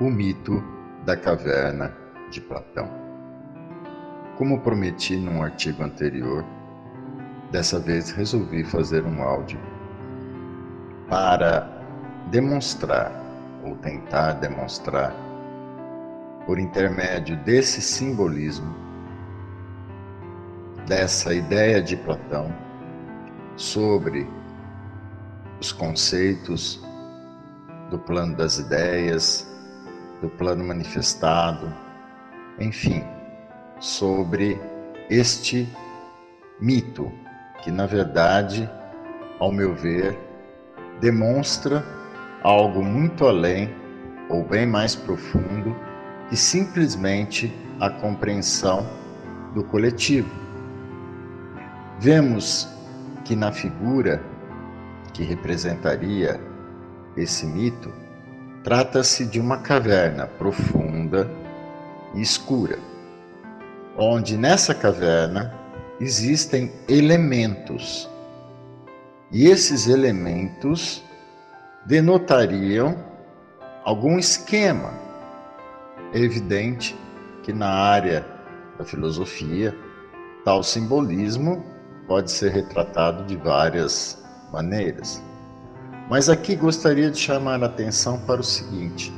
O mito da caverna de Platão. Como prometi num artigo anterior, dessa vez resolvi fazer um áudio para demonstrar, ou tentar demonstrar, por intermédio desse simbolismo, dessa ideia de Platão, sobre os conceitos do plano das ideias, do plano manifestado, enfim, sobre este mito que, na verdade, ao meu ver, demonstra algo muito além ou bem mais profundo que simplesmente a compreensão do coletivo. Vemos que na figura que representaria esse mito, trata-se de uma caverna profunda e escura, onde nessa caverna existem elementos, e esses elementos denotariam algum esquema. É evidente que na área da filosofia, tal simbolismo pode ser retratado de várias maneiras. Mas aqui gostaria de chamar a atenção para o seguinte: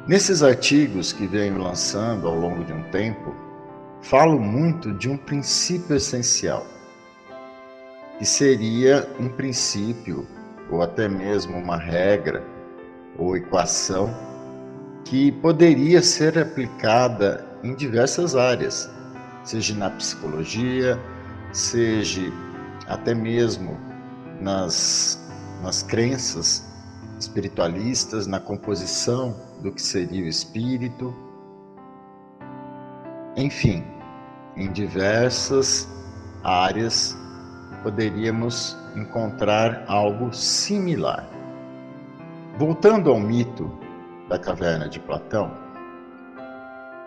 nesses artigos que venho lançando ao longo de um tempo, falo muito de um princípio essencial, que seria um princípio, ou até mesmo uma regra, ou equação, que poderia ser aplicada em diversas áreas, seja na psicologia, seja até mesmo nas crenças espiritualistas, na composição do que seria o espírito, enfim, em diversas áreas poderíamos encontrar algo similar. Voltando ao mito da caverna de Platão,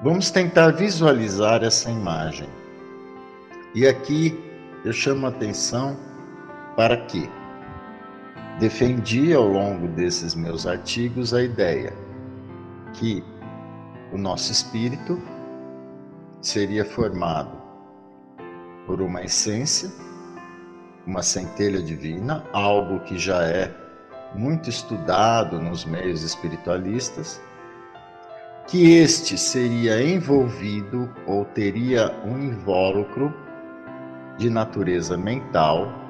vamos tentar visualizar essa imagem. E aqui eu chamo a atenção para que defendi ao longo desses meus artigos a ideia que o nosso espírito seria formado por uma essência, uma centelha divina, algo que já é muito estudado nos meios espiritualistas, que este seria envolvido ou teria um invólucro de natureza mental,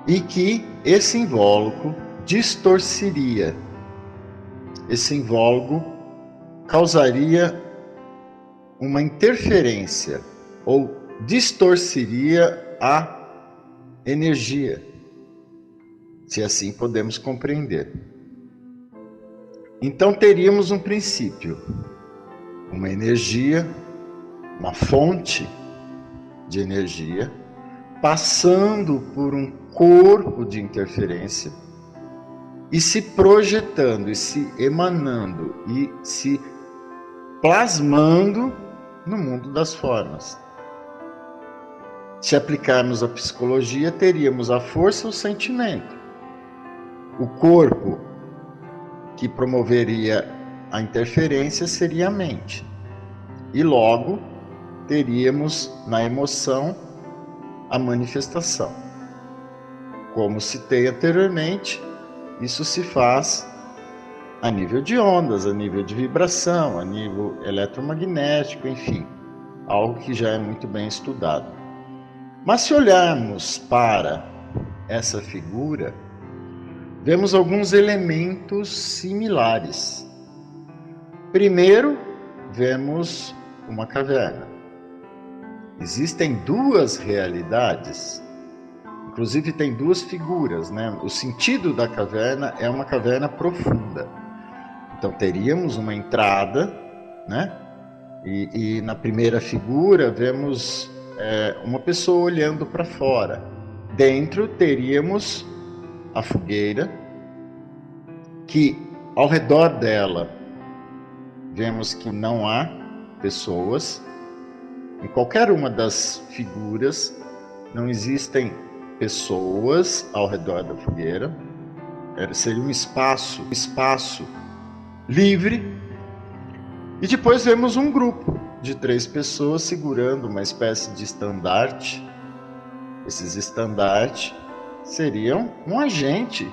e que esse invólucro distorceria, esse invólucro causaria uma interferência ou distorceria a energia, se assim podemos compreender. Então teríamos um princípio, uma energia, uma fonte de energia, passando por um corpo de interferência e se projetando, e se emanando, e se plasmando no mundo das formas. Se aplicarmos a psicologia, teríamos a força e o sentimento. O corpo que promoveria a interferência seria a mente. E logo teríamos na emoção a manifestação. Como citei anteriormente, isso se faz a nível de ondas, a nível de vibração, a nível eletromagnético, enfim, algo que já é muito bem estudado. Mas se olharmos para essa figura, vemos alguns elementos similares. Primeiro, vemos uma caverna. Existem duas realidades, inclusive tem duas figuras, né? O sentido da caverna é uma caverna profunda. Então teríamos uma entrada, né? E na primeira figura vemos uma pessoa olhando para fora. Dentro teríamos a fogueira, que ao redor dela vemos que não há pessoas. Em qualquer uma das figuras não existem pessoas ao redor da fogueira. Seria um espaço livre. E depois vemos um grupo de 3 pessoas segurando uma espécie de estandarte. Esses estandartes seriam um agente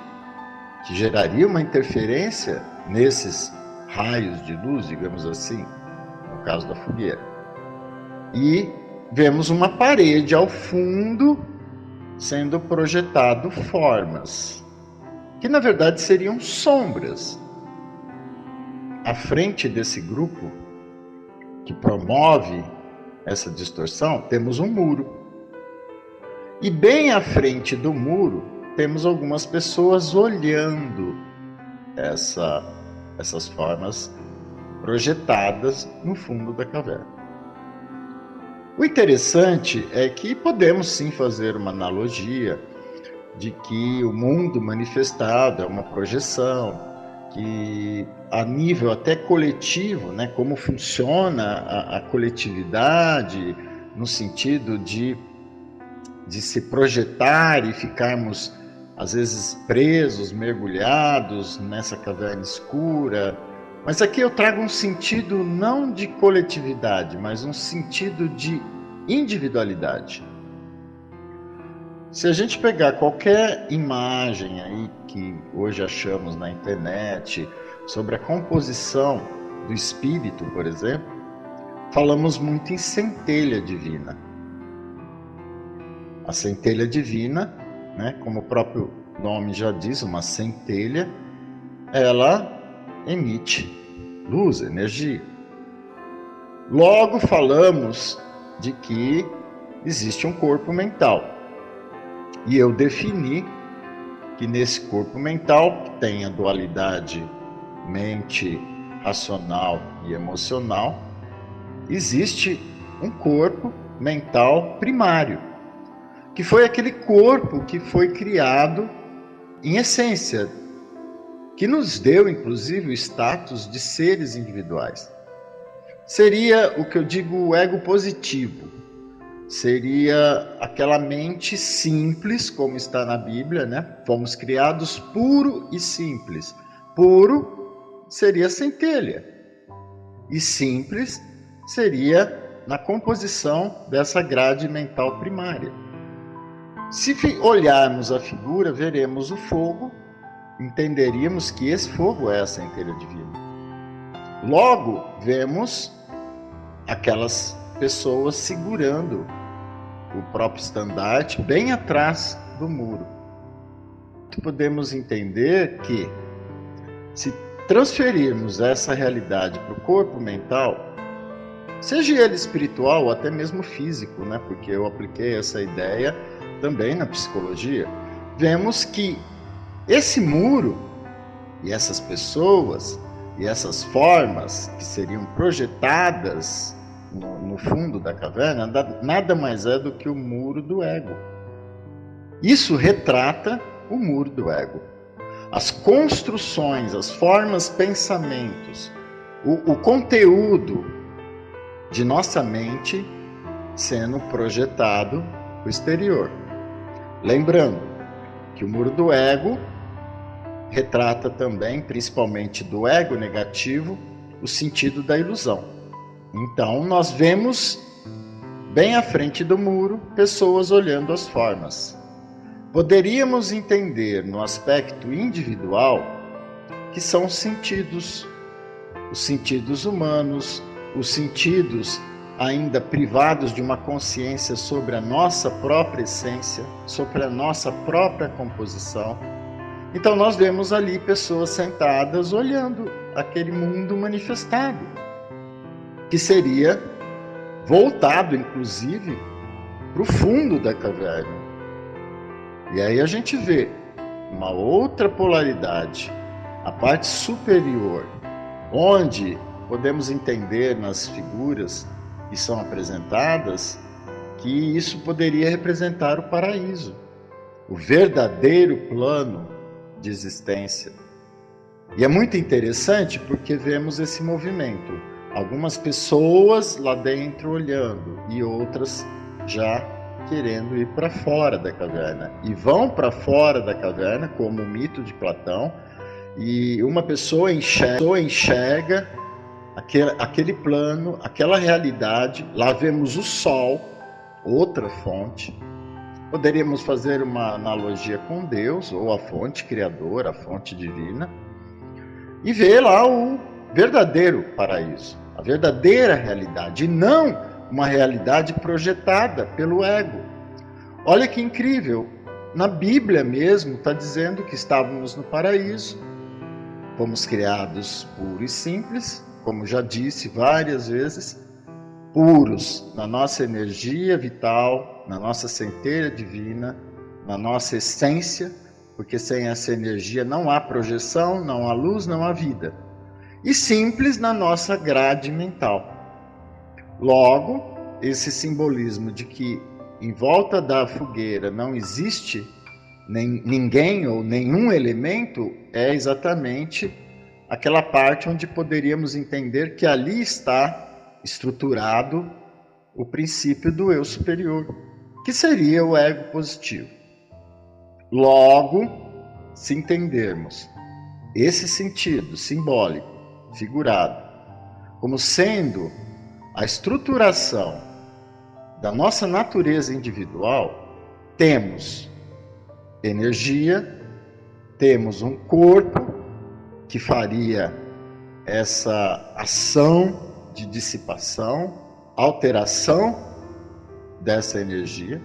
que geraria uma interferência nesses raios de luz, digamos assim, no caso da fogueira. E vemos uma parede ao fundo sendo projetado formas, que na verdade seriam sombras. À frente desse grupo que promove essa distorção, temos um muro. E bem à frente do muro, temos algumas pessoas olhando essas formas projetadas no fundo da caverna. O interessante é que podemos sim fazer uma analogia de que o mundo manifestado é uma projeção, que a nível até coletivo, né, como funciona a coletividade, no sentido de se projetar e ficarmos, às vezes, presos, mergulhados nessa caverna escura. Mas aqui eu trago um sentido não de coletividade, mas um sentido de individualidade. Se a gente pegar qualquer imagem aí que hoje achamos na internet sobre a composição do espírito, por exemplo, falamos muito em centelha divina. A centelha divina, né, como o próprio nome já diz, uma centelha, ela emite luz, energia. Logo falamos de que existe um corpo mental. E eu defini que nesse corpo mental, que tem a dualidade mente, racional e emocional, existe um corpo mental primário, que foi aquele corpo que foi criado em essência, que nos deu inclusive o status de seres individuais. Seria o que eu digo o ego positivo. Seria aquela mente simples, como está na Bíblia, né? Fomos criados puro e simples. Puro seria centelha, e simples seria na composição dessa grade mental primária. Se olharmos a figura, veremos o fogo, entenderíamos que esse fogo é a centelha divina. Logo, vemos aquelas pessoas segurando o próprio estandarte bem atrás do muro. Podemos entender que, se transferirmos essa realidade para o corpo mental, seja ele espiritual ou até mesmo físico, né? Porque eu apliquei essa ideia também na psicologia, vemos que esse muro e essas pessoas e essas formas que seriam projetadas no fundo da caverna, nada mais é do que o muro do ego. Isso retrata o muro do ego. As construções, as formas, pensamentos, o conteúdo de nossa mente sendo projetado para o exterior. Lembrando que o muro do ego retrata também, principalmente do ego negativo, o sentido da ilusão. Então, nós vemos bem à frente do muro pessoas olhando as formas. Poderíamos entender no aspecto individual que são os sentidos humanos, os sentidos ainda privados de uma consciência sobre a nossa própria essência, sobre a nossa própria composição. Então nós vemos ali pessoas sentadas olhando aquele mundo manifestado, que seria voltado, inclusive, para o fundo da caverna. E aí a gente vê uma outra polaridade, a parte superior, onde podemos entender nas figuras que são apresentadas que isso poderia representar o paraíso, o verdadeiro plano de existência. E é muito interessante porque vemos esse movimento. Algumas pessoas lá dentro olhando e outras já querendo ir para fora da caverna. E vão para fora da caverna, como o mito de Platão, e uma pessoa enxerga aquele plano, aquela realidade. Lá vemos o sol, outra fonte. Poderíamos fazer uma analogia com Deus, ou a fonte criadora, a fonte divina, e ver lá o verdadeiro paraíso, a verdadeira realidade, e não uma realidade projetada pelo ego. Olha que incrível, na Bíblia mesmo está dizendo que estávamos no paraíso, fomos criados puros e simples, como já disse várias vezes, puros na nossa energia vital, na nossa centelha divina, na nossa essência, porque sem essa energia não há projeção, não há luz, não há vida. E simples na nossa grade mental. Logo, esse simbolismo de que em volta da fogueira não existe ninguém ou nenhum elemento é exatamente aquela parte onde poderíamos entender que ali está estruturado o princípio do eu superior, que seria o ego positivo. Logo, se entendermos esse sentido simbólico, figurado, como sendo a estruturação da nossa natureza individual, temos energia, temos um corpo que faria essa ação de dissipação, alteração dessa energia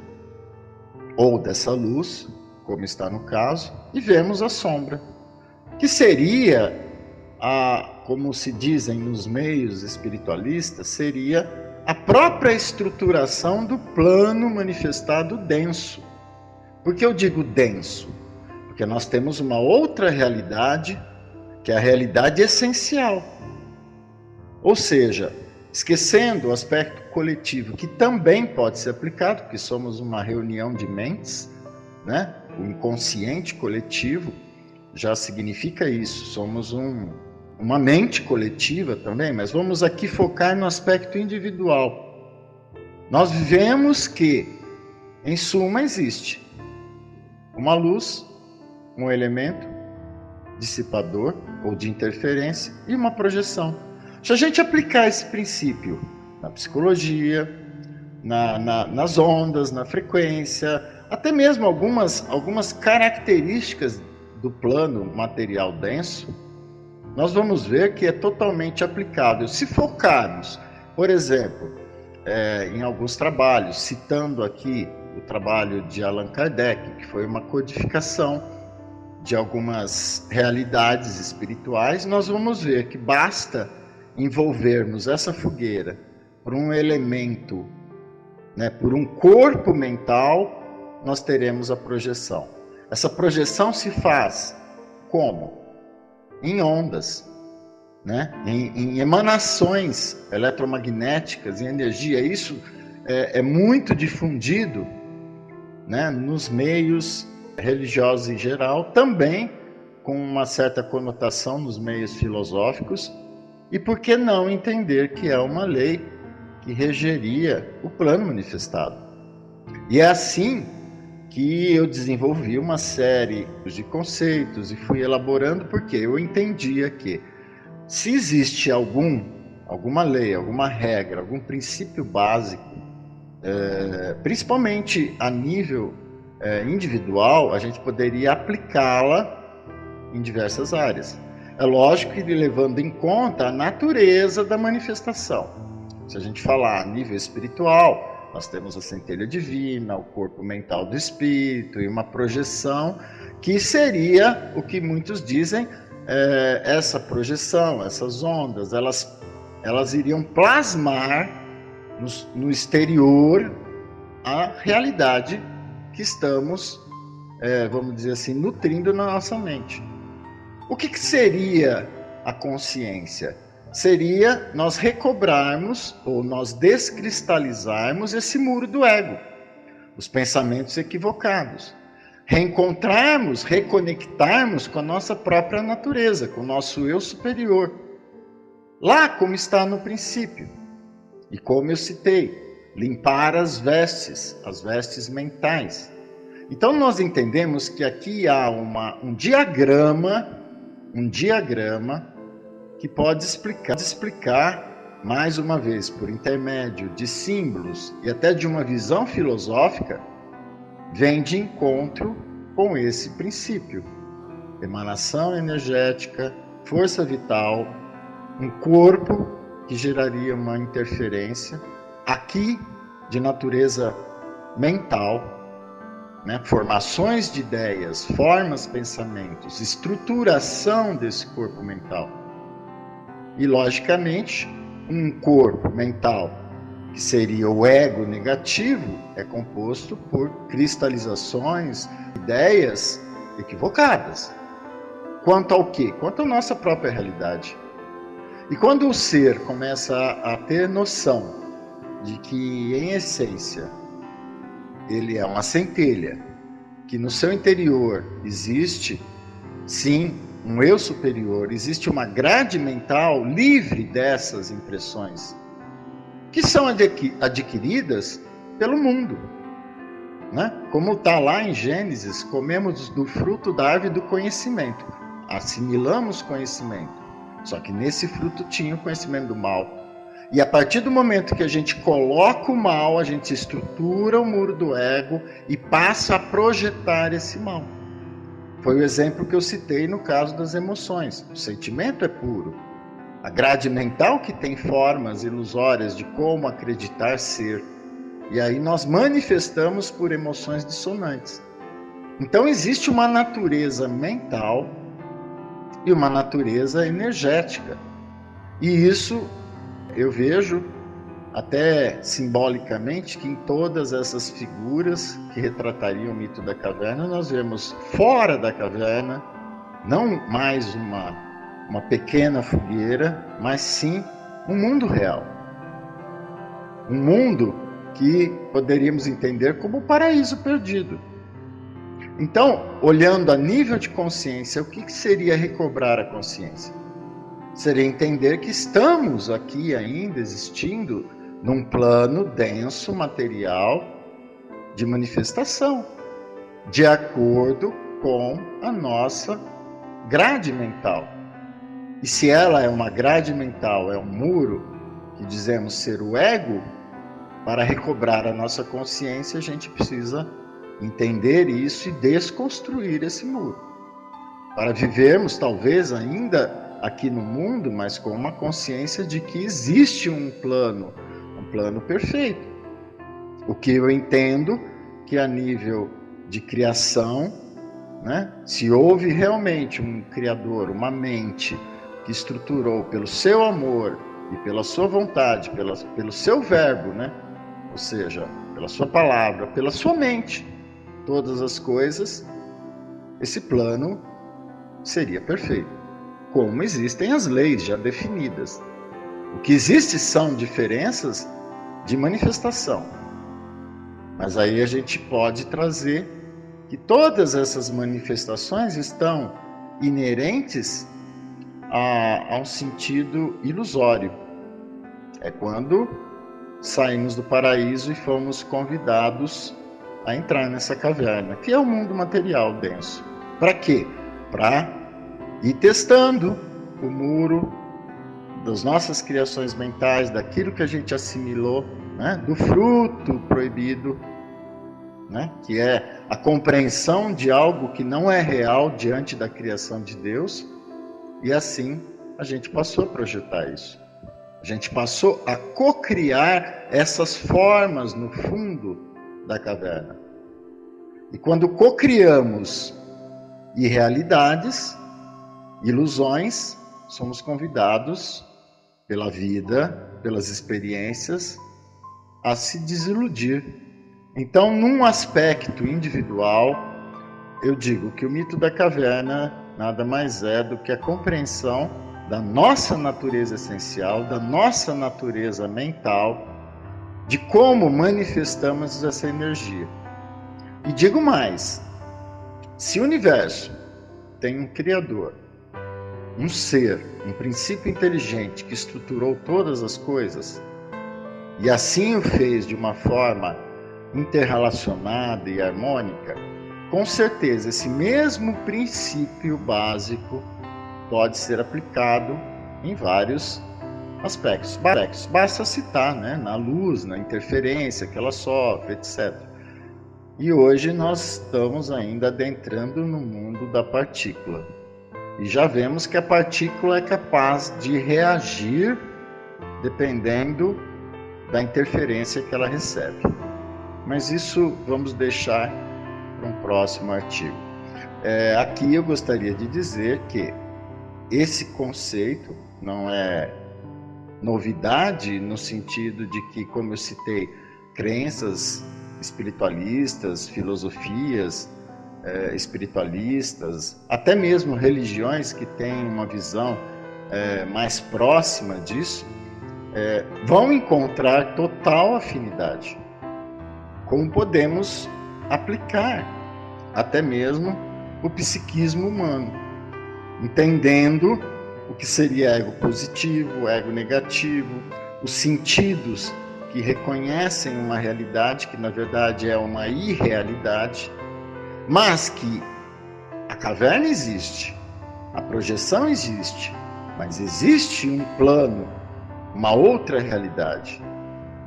ou dessa luz, como está no caso, e vemos a sombra, que seria, como se dizem nos meios espiritualistas, seria a própria estruturação do plano manifestado denso. Por que eu digo denso? Porque nós temos uma outra realidade, que é a realidade essencial. Ou seja, esquecendo o aspecto coletivo, que também pode ser aplicado, porque somos uma reunião de mentes, né? O inconsciente coletivo já significa isso, somos uma mente coletiva também, mas vamos aqui focar no aspecto individual. Nós vivemos que, em suma, existe uma luz, um elemento dissipador ou de interferência e uma projeção. Se a gente aplicar esse princípio na psicologia, nas ondas, na frequência, até mesmo algumas características do plano material denso, nós vamos ver que é totalmente aplicável. Se focarmos, por exemplo, em alguns trabalhos, citando aqui o trabalho de Allan Kardec, que foi uma codificação de algumas realidades espirituais, nós vamos ver que basta envolvermos essa fogueira por um elemento, né, por um corpo mental, nós teremos a projeção. Essa projeção se faz como? Em ondas, né? em emanações eletromagnéticas, em energia. Isso é muito difundido, né, nos meios religiosos em geral, também com uma certa conotação nos meios filosóficos. E por que não entender que é uma lei que regeria o plano manifestado? E é assim que eu desenvolvi uma série de conceitos e fui elaborando, porque eu entendia que se existe alguma lei, alguma regra, algum princípio básico, principalmente a nível individual, a gente poderia aplicá-la em diversas áreas. É lógico que levando em conta a natureza da manifestação. Se a gente falar a nível espiritual, nós temos a centelha divina, o corpo mental do espírito e uma projeção que seria o que muitos dizem, essa projeção, essas ondas, elas iriam plasmar no exterior a realidade que estamos, vamos dizer assim, nutrindo na nossa mente. O que seria a consciência? Seria nós recobrarmos ou nós descristalizarmos esse muro do ego, os pensamentos equivocados, reencontrarmos, reconectarmos com a nossa própria natureza, com o nosso eu superior, lá como está no princípio. E como eu citei, limpar as vestes mentais. Então nós entendemos que aqui há um diagrama que pode explicar, mais uma vez, por intermédio de símbolos e até de uma visão filosófica, vem de encontro com esse princípio. Emanação energética, força vital, um corpo que geraria uma interferência, aqui de natureza mental, né? Formações de ideias, formas, pensamentos, estruturação desse corpo mental. E, logicamente, um corpo mental, que seria o ego negativo, é composto por cristalizações, ideias equivocadas. Quanto ao quê? Quanto à nossa própria realidade. E quando o ser começa a ter noção de que, em essência, ele é uma centelha, que no seu interior existe, sim, um eu superior, existe uma grade mental livre dessas impressões, que são adquiridas pelo mundo. Né? Como está lá em Gênesis, comemos do fruto da árvore do conhecimento, assimilamos conhecimento, só que nesse fruto tinha o conhecimento do mal. E a partir do momento que a gente coloca o mal, a gente estrutura o muro do ego e passa a projetar esse mal. Foi o exemplo que eu citei no caso das emoções. O sentimento é puro. A grade mental que tem formas ilusórias de como acreditar ser. E aí nós manifestamos por emoções dissonantes. Então existe uma natureza mental e uma natureza energética. E isso eu vejo, até simbolicamente, que em todas essas figuras que retratariam o mito da caverna, nós vemos fora da caverna, não mais uma pequena fogueira, mas sim um mundo real. Um mundo que poderíamos entender como o paraíso perdido. Então, olhando a nível de consciência, o que seria recobrar a consciência? Seria entender que estamos aqui ainda existindo num plano denso, material, de manifestação, de acordo com a nossa grade mental. E se ela é uma grade mental, é um muro, que dizemos ser o ego, para recobrar a nossa consciência, a gente precisa entender isso e desconstruir esse muro. Para vivermos, talvez, ainda aqui no mundo, mas com uma consciência de que existe um plano perfeito. O que eu entendo que a nível de criação, né, se houve realmente um criador, uma mente que estruturou pelo seu amor e pela sua vontade, pelo seu verbo, né, ou seja, pela sua palavra, pela sua mente, todas as coisas, esse plano seria perfeito. Como existem as leis já definidas. O que existe são diferenças de manifestação. Mas aí a gente pode trazer que todas essas manifestações estão inerentes a um sentido ilusório. É quando saímos do paraíso e fomos convidados a entrar nessa caverna, que é o mundo material denso. Para quê? Para ir testando o muro das nossas criações mentais, daquilo que a gente assimilou, né, do fruto proibido, né, que é a compreensão de algo que não é real diante da criação de Deus, e assim a gente passou a projetar isso. A gente passou a cocriar essas formas no fundo da caverna. E quando cocriamos irrealidades, ilusões, somos convidados pela vida, pelas experiências, a se desiludir. Então, num aspecto individual, eu digo que o mito da caverna nada mais é do que a compreensão da nossa natureza essencial, da nossa natureza mental, de como manifestamos essa energia. E digo mais, se o universo tem um Criador, um ser, um princípio inteligente que estruturou todas as coisas, e assim o fez de uma forma interrelacionada e harmônica, com certeza esse mesmo princípio básico pode ser aplicado em vários aspectos. Basta citar, né, na luz, na interferência que ela sofre, etc. E hoje nós estamos ainda adentrando no mundo da partícula. E já vemos que a partícula é capaz de reagir dependendo da interferência que ela recebe. Mas isso vamos deixar para um próximo artigo. Aqui eu gostaria de dizer que esse conceito não é novidade no sentido de que, como eu citei, crenças espiritualistas, filosofias espiritualistas, até mesmo religiões que têm uma visão mais próxima disso, vão encontrar total afinidade. Como podemos aplicar até mesmo o psiquismo humano, entendendo o que seria ego positivo, ego negativo, os sentidos que reconhecem uma realidade que na verdade é uma irrealidade, mas que a caverna existe, a projeção existe, mas existe um plano, uma outra realidade.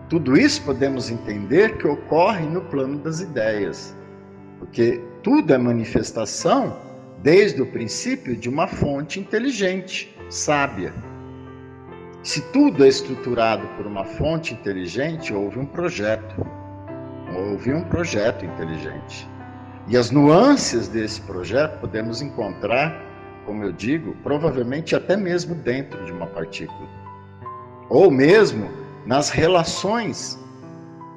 Tudo isso podemos entender que ocorre no plano das ideias, porque tudo é manifestação, desde o princípio, de uma fonte inteligente, sábia. Se tudo é estruturado por uma fonte inteligente, houve um projeto inteligente. E as nuances desse projeto podemos encontrar, como eu digo, provavelmente até mesmo dentro de uma partícula. Ou mesmo nas relações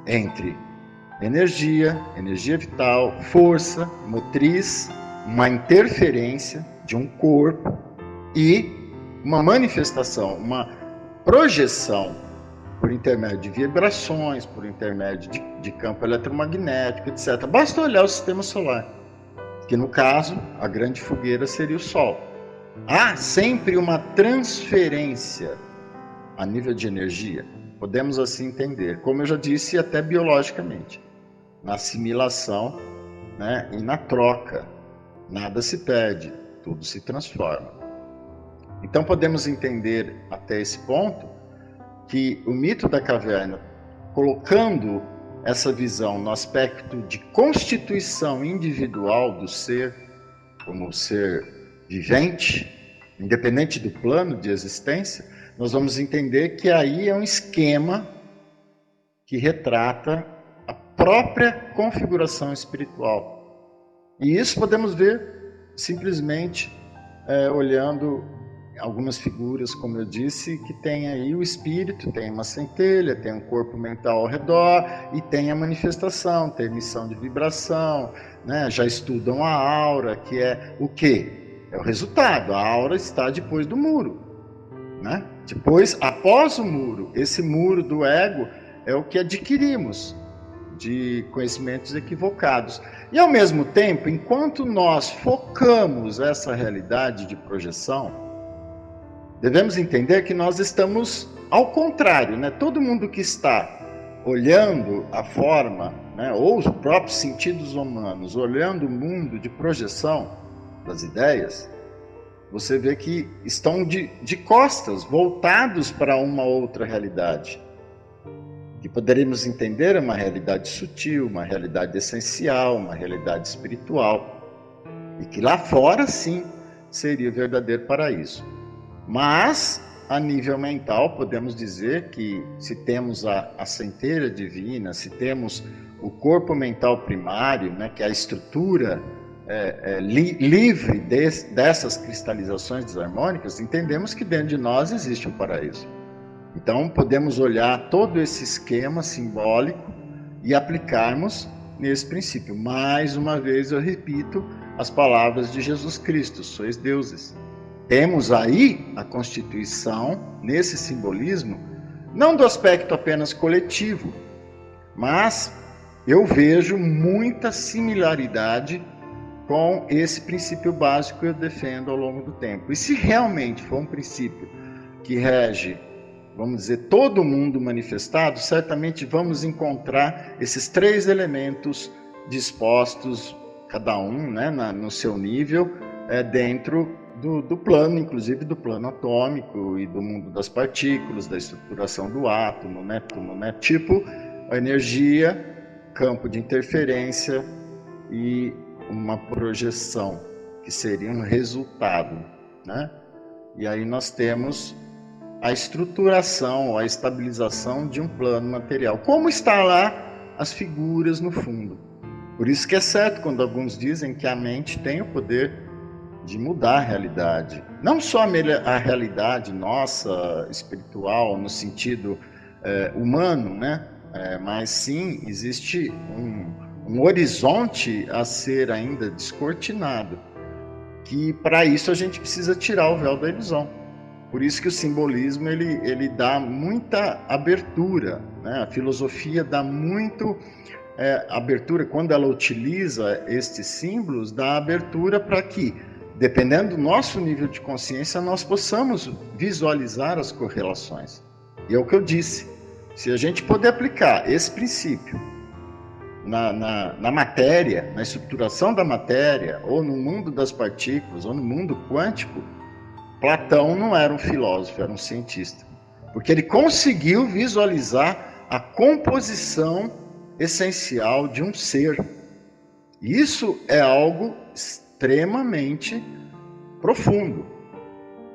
entre energia vital, força, motriz, uma interferência de um corpo e uma manifestação, uma projeção por intermédio de vibrações, por intermédio de campo eletromagnético, etc. Basta olhar o sistema solar, que no caso, a grande fogueira seria o Sol. Há sempre uma transferência a nível de energia, podemos assim entender, como eu já disse, até biologicamente, na assimilação, né, e na troca, nada se perde, tudo se transforma. Então podemos entender até esse ponto que o mito da caverna, colocando essa visão no aspecto de constituição individual do ser, como ser vivente, independente do plano de existência, nós vamos entender que aí é um esquema que retrata a própria configuração espiritual. E isso podemos ver simplesmente olhando algumas figuras, como eu disse, que tem aí o espírito, tem uma centelha, tem um corpo mental ao redor e tem a manifestação, tem emissão de vibração, né? Já estudam a aura, que é o quê? É o resultado, a aura está depois do muro, né? Depois, após o muro, esse muro do ego é o que adquirimos de conhecimentos equivocados. E ao mesmo tempo, enquanto nós focamos essa realidade de projeção, devemos entender que nós estamos ao contrário, né? Todo mundo que está olhando a forma, né, ou os próprios sentidos humanos, olhando o mundo de projeção das ideias, você vê que estão de costas, voltados para uma outra realidade, que poderíamos entender uma realidade sutil, uma realidade essencial, uma realidade espiritual, e que lá fora, sim, seria o verdadeiro paraíso. Mas, a nível mental, podemos dizer que se temos a centelha divina, se temos o corpo mental primário, né, que é a estrutura livre dessas cristalizações desarmônicas, entendemos que dentro de nós existe um paraíso. Então, podemos olhar todo esse esquema simbólico e aplicarmos nesse princípio. Mais uma vez, eu repito as palavras de Jesus Cristo: sois deuses. Temos aí a constituição, nesse simbolismo, não do aspecto apenas coletivo, mas eu vejo muita similaridade com esse princípio básico que eu defendo ao longo do tempo. E se realmente for um princípio que rege vamos dizer, todo mundo manifestado, certamente vamos encontrar esses 3 elementos dispostos, cada um, né, no seu nível, dentro do plano, inclusive do plano atômico e do mundo das partículas, da estruturação do átomo, né, tipo a energia, campo de interferência e uma projeção, que seria um resultado, né? E aí nós temos a estruturação, a estabilização de um plano material. Como está lá as figuras no fundo. Por isso que é certo quando alguns dizem que a mente tem o poder de mudar a realidade. Não só a realidade nossa, espiritual, no sentido humano, né? Mas sim, existe um horizonte a ser ainda descortinado, que para isso a gente precisa tirar o véu da ilusão. Por isso que o simbolismo ele dá muita abertura, né? A filosofia dá muito abertura, quando ela utiliza estes símbolos, dá abertura para que, dependendo do nosso nível de consciência, nós possamos visualizar as correlações. E é o que eu disse, se a gente puder aplicar esse princípio na matéria, na estruturação da matéria, ou no mundo das partículas, ou no mundo quântico, Platão não era um filósofo, era um cientista. Porque ele conseguiu visualizar a composição essencial de um ser. Isso é algo extremamente profundo,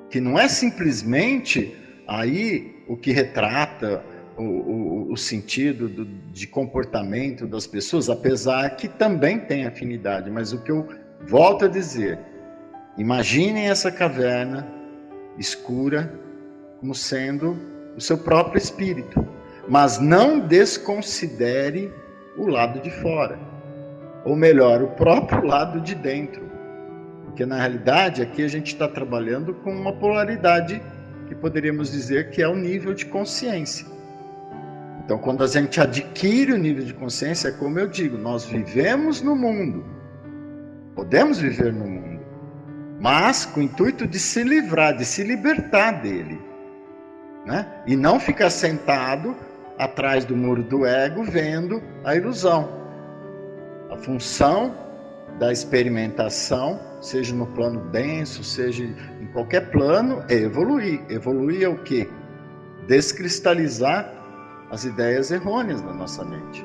que não é simplesmente aí o que retrata o sentido de comportamento das pessoas, apesar que também tem afinidade, mas o que eu volto a dizer, imaginem essa caverna escura como sendo o seu próprio espírito, mas não desconsidere o lado de fora, ou melhor, o próprio lado de dentro, porque na realidade aqui a gente está trabalhando com uma polaridade que poderíamos dizer que é o nível de consciência. Então, quando a gente adquire o nível de consciência, é como eu digo, nós vivemos no mundo, podemos viver no mundo, mas com o intuito de se livrar, de se libertar dele, né? E não ficar sentado atrás do muro do ego vendo a ilusão. A função da experimentação, seja no plano denso, seja em qualquer plano, é evoluir. Evoluir é o quê? Descristalizar as ideias errôneas da nossa mente.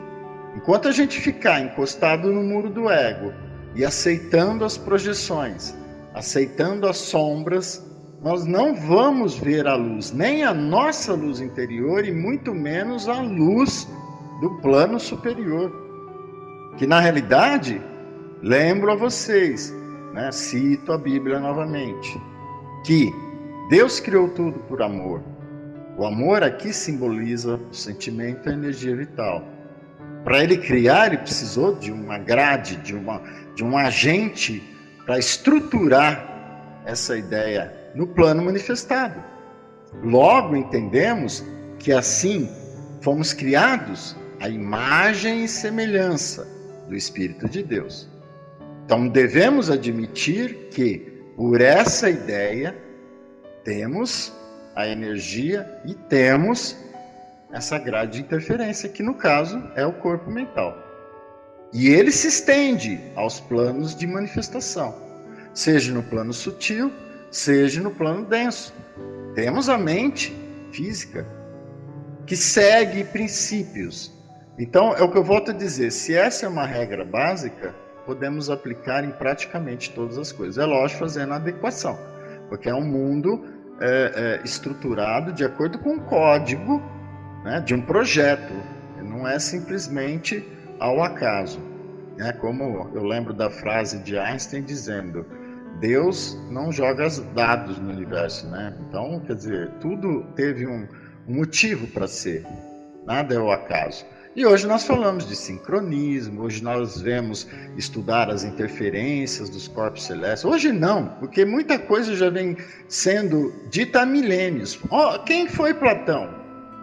Enquanto a gente ficar encostado no muro do ego e aceitando as projeções, aceitando as sombras, nós não vamos ver a luz, nem a nossa luz interior e muito menos a luz do plano superior. Que na realidade, lembro a vocês, né, cito a Bíblia novamente, que Deus criou tudo por amor. O amor aqui simboliza o sentimento e a energia vital. Para ele criar, ele precisou de uma grade, de um agente para estruturar essa ideia no plano manifestado. Logo entendemos que assim fomos criados à imagem e semelhança do Espírito de Deus. Então devemos admitir que por essa ideia temos a energia e temos essa grade de interferência, que no caso é o corpo mental. E ele se estende aos planos de manifestação, seja no plano sutil, seja no plano denso. Temos a mente física, que segue princípios. Então, é o que eu volto a dizer, se essa é uma regra básica, podemos aplicar em praticamente todas as coisas. É lógico, fazendo a adequação, porque é um mundo estruturado de acordo com um código, né, de um projeto, não é simplesmente ao acaso. Como eu lembro da frase de Einstein dizendo, Deus não joga dados no universo, né? Então, quer dizer, tudo teve um motivo para ser, nada é o acaso. E hoje nós falamos de sincronismo, hoje nós vemos estudar as interferências dos corpos celestes. Hoje não, porque muita coisa já vem sendo dita há milênios. Quem foi Platão?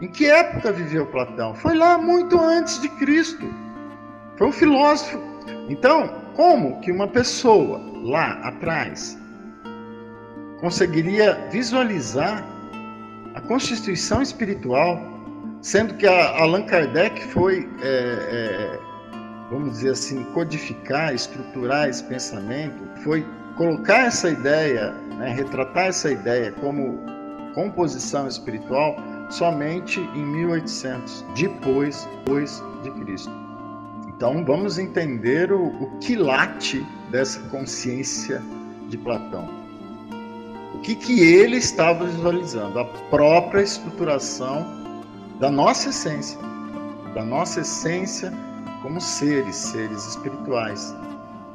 Em que época viveu Platão? Foi lá muito antes de Cristo. Foi um filósofo. Então, como que uma pessoa lá atrás conseguiria visualizar A constituição espiritual, sendo que Allan Kardec foi, vamos dizer assim, codificar, estruturar esse pensamento, foi colocar essa ideia, né, retratar essa ideia como composição espiritual somente em 1800, depois de Cristo. Então vamos entender o quilate dessa consciência de Platão. O que ele estava visualizando? A própria estruturação da nossa essência como seres espirituais.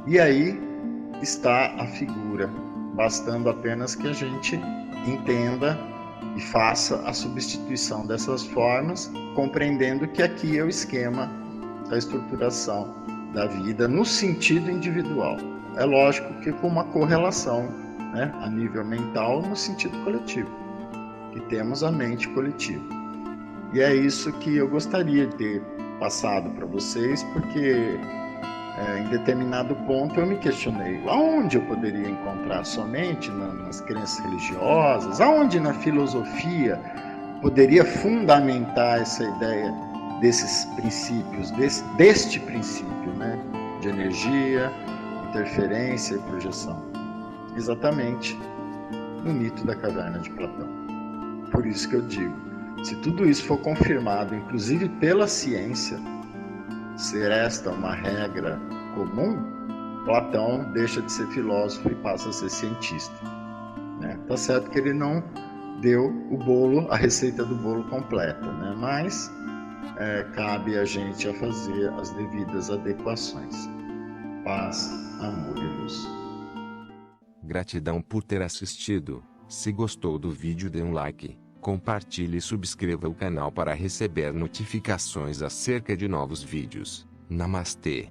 E aí está a figura, bastando apenas que a gente entenda e faça a substituição dessas formas, compreendendo que aqui é o esquema da estruturação da vida no sentido individual. É lógico que com uma correlação, né, a nível mental no sentido coletivo, que temos a mente coletiva. E é isso que eu gostaria de ter passado para vocês, porque em determinado ponto eu me questionei aonde eu poderia encontrar somente nas crenças religiosas, aonde na filosofia poderia fundamentar essa ideia desses princípios, deste princípio, né, de energia, interferência e projeção. Exatamente no mito da caverna de Platão. Por isso que eu digo, se tudo isso for confirmado, inclusive pela ciência, ser esta uma regra comum, Platão deixa de ser filósofo e passa a ser cientista. Né? Tá certo que ele não deu o bolo, a receita do bolo completa, né? Mas cabe a gente a fazer as devidas adequações. Paz, amor e luz. Gratidão por ter assistido. Se gostou do vídeo, dê um like, compartilhe e subscreva o canal para receber notificações acerca de novos vídeos. Namastê.